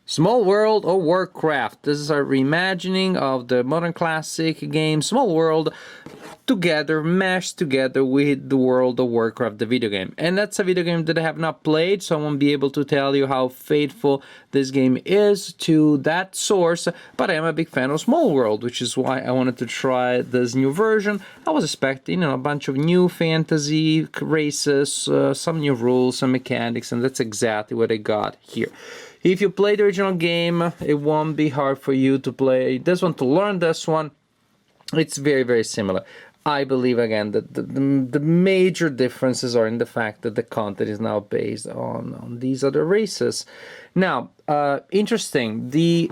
Small World or Warcraft. This is a reimagining of the modern classic game Small World together, mashed together with the World of Warcraft, the video game. And that's a video game that I have not played, so I won't be able to tell you how faithful this game is to that source, but I am a big fan of Small World, which is why I wanted to try this new version. I was expecting, a bunch of new fantasy races, some new rules, some mechanics, and that's exactly what I got here. If you play the original game, it won't be hard for you to play this one, to learn this one. It's very, very similar. I believe, again, that the major differences are in the fact that the content is now based on these other races. Now, interesting, the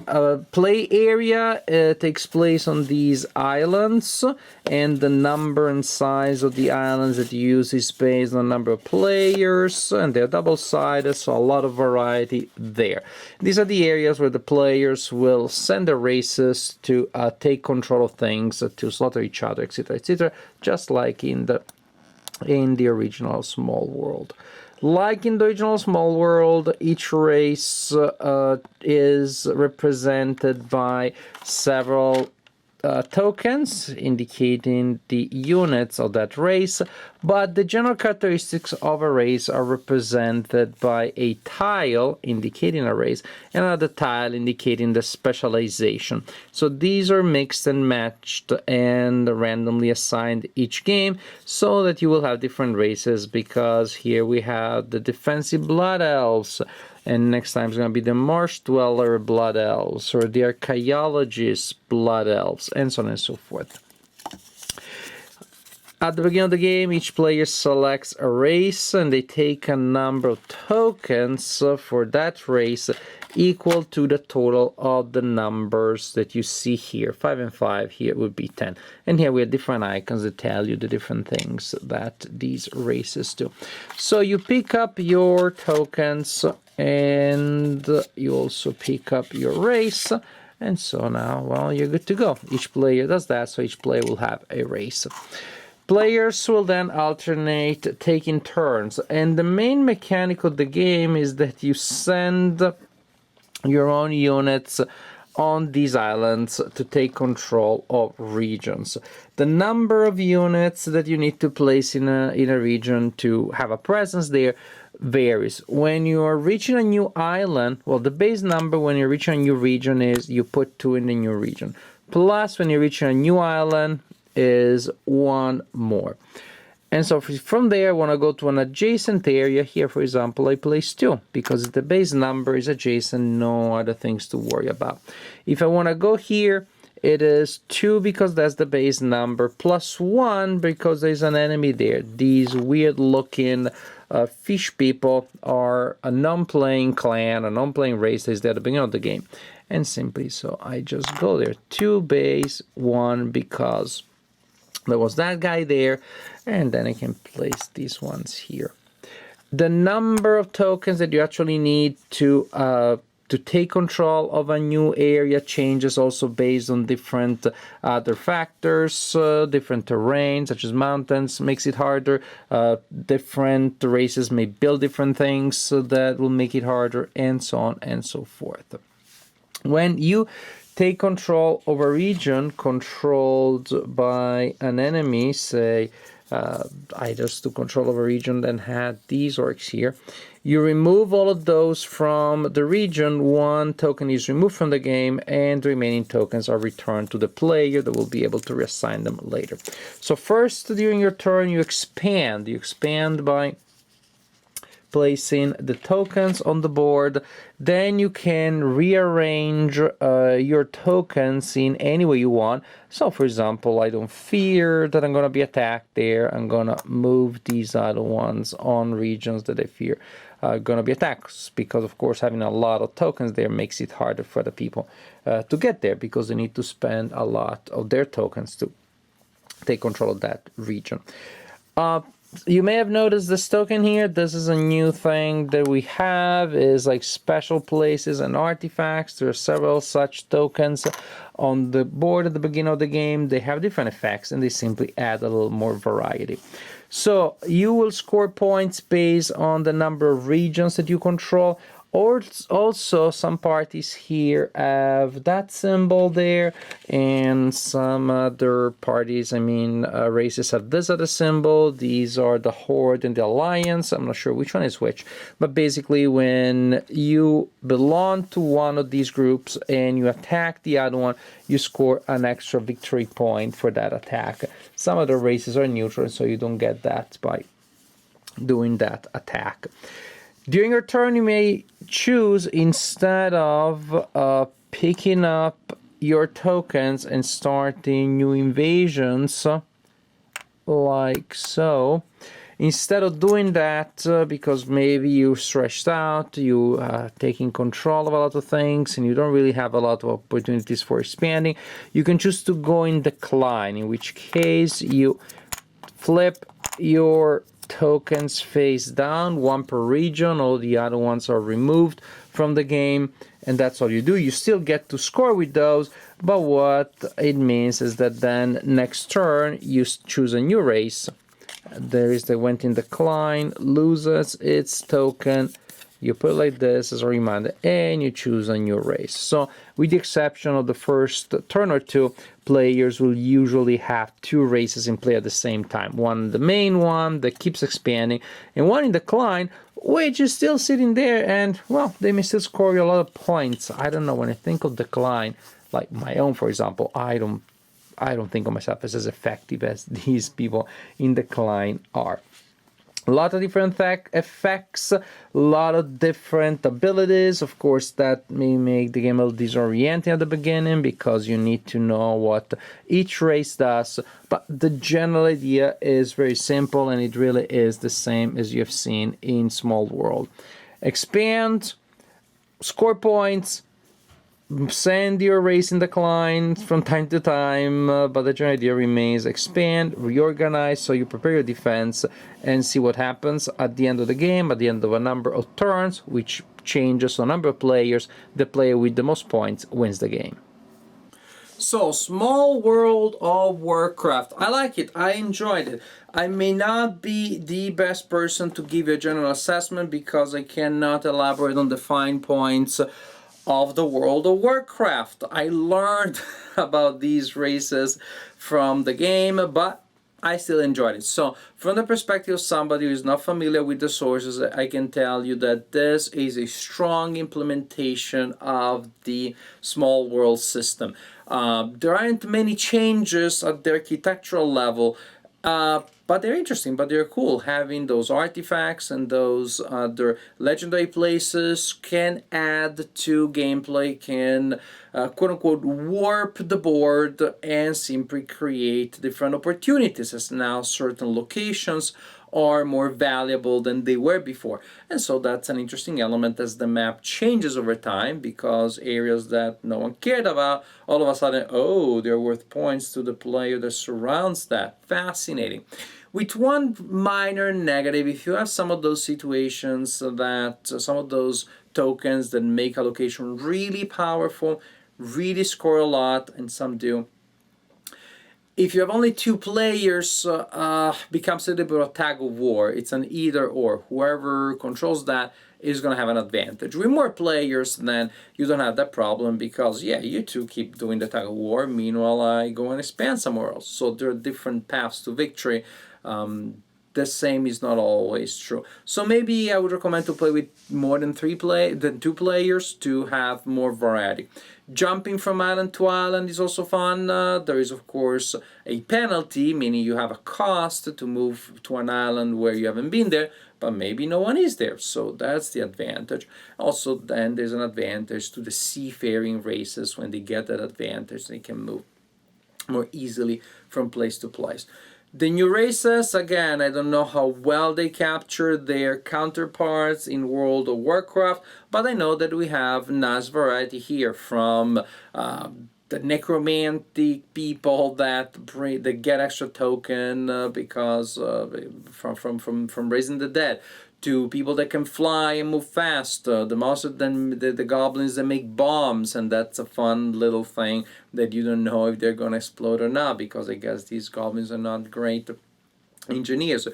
play area takes place on these islands, and the number and size of the islands that you use is based on the number of players, and they're double-sided, so a lot of variety there. These are the areas where the players will send their races to take control of things, to slaughter each other, etc., just like in the original Small World. Like in the original Small World, each race is represented by several tokens indicating the units of that race, but the general characteristics of a race are represented by a tile indicating a race and another tile indicating the specialization. So these are mixed and matched and randomly assigned each game so that you will have different races, because here we have the defensive Blood Elves, and next time it's going to be the Marsh Dweller Blood Elves, or the Archaeologist Blood Elves, and so on and so forth. At the beginning of the game, each player selects a race, and they take a number of tokens for that race equal to the total of the numbers that you see here. 5 and 5, here would be 10. And here we have different icons that tell you the different things that these races do. So you pick up your tokens, and you also pick up your race, and so now, well, you're good to go. Each player does that, so each player will have a race. Players will then alternate taking turns, and the main mechanic of the game is that you send your own units on these islands to take control of regions. The number of units that you need to place in a region to have a presence there varies. When you are reaching a new island, well, the base number when you're reaching a new region is you put 2 in the new region. Plus, when you're reaching a new island, is 1 more. And so from there, I want to go to an adjacent area. Here, for example, I place 2, because the base number is adjacent, no other things to worry about. If I want to go here, it is 2 because that's the base number, plus 1 because there's an enemy there. These weird-looking fish people are a non-playing clan, a non-playing race that is there at the beginning of the game. And simply so, I just go there. 2 base, 1 because there was that guy there, and then I can place these ones here. The number of tokens that you actually need to take control of a new area changes also based on different other factors. Different terrain, such as mountains, makes it harder. Different races may build different things, so that will make it harder, and so on and so forth. When you take control of a region controlled by an enemy, say I just took control of a region and had these orcs here, you remove all of those from the region, 1 token is removed from the game, and the remaining tokens are returned to the player that will be able to reassign them later. So first, during your turn, you expand by placing the tokens on the board. Then you can rearrange your tokens in any way you want. So for example, I don't fear that I'm going to be attacked there. I'm going to move these other ones on regions that I fear are going to be attacked, because of course having a lot of tokens there makes it harder for the people to get there, because they need to spend a lot of their tokens to take control of that region. You may have noticed this token here. This is a new thing that we have, is like special places and artifacts. There are several such tokens on the board at the beginning of the game. They have different effects, and they simply add a little more variety. So you will score points based on the number of regions that you control. Or also, some parties here have that symbol there, and some other parties, races have this other symbol. These are the Horde and the Alliance. I'm not sure which one is which, but basically when you belong to one of these groups and you attack the other one, you score an extra victory point for that attack. Some other races are neutral, so you don't get that by doing that attack. During your turn, you may choose, instead of picking up your tokens and starting new invasions, like so. Instead of doing that, because maybe you're stretched out, you taking control of a lot of things, and you don't really have a lot of opportunities for expanding, you can choose to go in decline, in which case you flip your tokens face down, one per region. All the other ones are removed from the game, and that's all you do. You still get to score with those, but what it means is that then next turn you choose a new race. There is the went in decline, loses its token. You put it like this as a reminder, and you choose a new race. So with the exception of the first turn or two, players will usually have two races in play at the same time. One, the main one that keeps expanding, and one in decline, which is still sitting there, and, well, they may still score you a lot of points. I don't know, when I think of decline, like my own, for example, I don't think of myself as effective as these people in decline are. A lot of different effects, a lot of different abilities. Of course, that may make the game a little disorienting at the beginning because you need to know what each race does. But the general idea is very simple, and it really is the same as you have seen in Small World. Expand, score points, send your race in decline from time to time, but the general idea remains: expand, reorganize, so you prepare your defense and see what happens at the end of the game, at the end of a number of turns, which changes the number of players. The player with the most points wins the game. So, Small World of Warcraft. I like it. I enjoyed it. I may not be the best person to give you a general assessment because I cannot elaborate on the fine points of the World of Warcraft. I learned about these races from the game, but I still enjoyed it. So, from the perspective of somebody who is not familiar with the sources, I can tell you that this is a strong implementation of the Small World system. There aren't many changes at the architectural level, but they're interesting, but they're cool. Having those artifacts and those other legendary places can add to gameplay, can quote-unquote warp the board and simply create different opportunities, as now certain locations are more valuable than they were before. And so that's an interesting element as the map changes over time, because areas that no one cared about, all of a sudden, oh, they're worth points to the player that surrounds that. Fascinating. With one minor negative: if you have some of those situations that some of those tokens that make a location really powerful, really score a lot, and some do, if you have only two players, becomes a little bit of a tag of war. It's an either or. Whoever controls that is going to have an advantage. With more players, then you don't have that problem because, yeah, you two keep doing the tag of war. Meanwhile, I go and expand somewhere else. So there are different paths to victory. The same is not always true. So maybe I would recommend to play with more than two players to have more variety. Jumping from island to island is also fun. There is, of course, a penalty, meaning you have a cost to move to an island where you haven't been there, but maybe no one is there. So that's the advantage. Also, then there's an advantage to the seafaring races. When they get that advantage, they can move more easily from place to place. The new races, again, I don't know how well they capture their counterparts in World of Warcraft, but I know that we have nice variety here, from the necromantic people that get extra token because from raising the dead, to people that can fly and move fast, the monsters, then the goblins that make bombs, and that's a fun little thing that you don't know if they're going to explode or not, because I guess these goblins are not great engineers.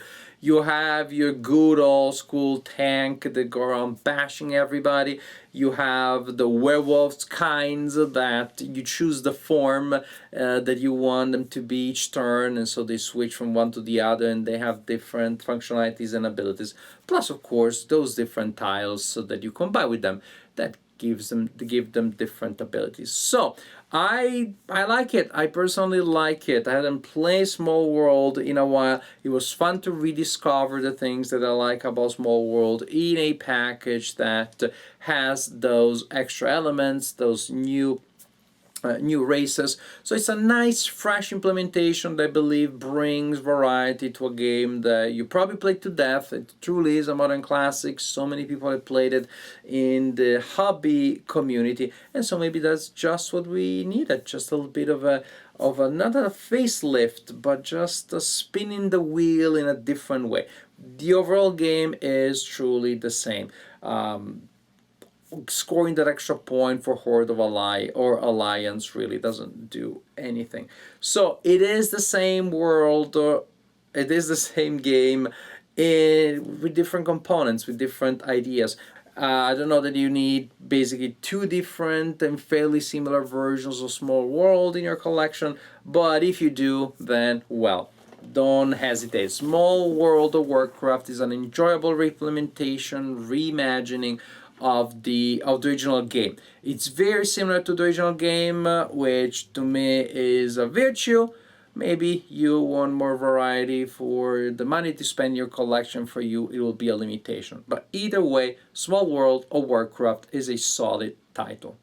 You have your good old school tank that go around bashing everybody. You have the werewolves kinds that you choose the form that you want them to be each turn, and so they switch from one to the other, and they have different functionalities and abilities. Plus, of course, those different tiles so that you combine with them that give them different abilities. So I like it. I personally like it. I hadn't played Small World in a while. It was fun to rediscover the things that I like about Small World in a package that has those extra elements, those new races. So it's a nice, fresh implementation that I believe brings variety to a game that you probably played to death. It truly is a modern classic. So many people have played it in the hobby community, and so maybe that's just what we needed. Just a little bit of a not a facelift, but just a spinning the wheel in a different way. The overall game is truly the same. Scoring that extra point for Horde of Ally or Alliance really doesn't do anything. So it is the same world, it is the same game with different components, with different ideas. I don't know that you need basically two different and fairly similar versions of Small World in your collection, but if you do, then well, don't hesitate. Small World of Warcraft is an enjoyable reimplementation, reimagining of the original game. It's very similar to the original game, which to me is a virtue. Maybe you want more variety for the money to spend in your collection. For you, it will be a limitation. But either way, Small World of Warcraft is a solid title.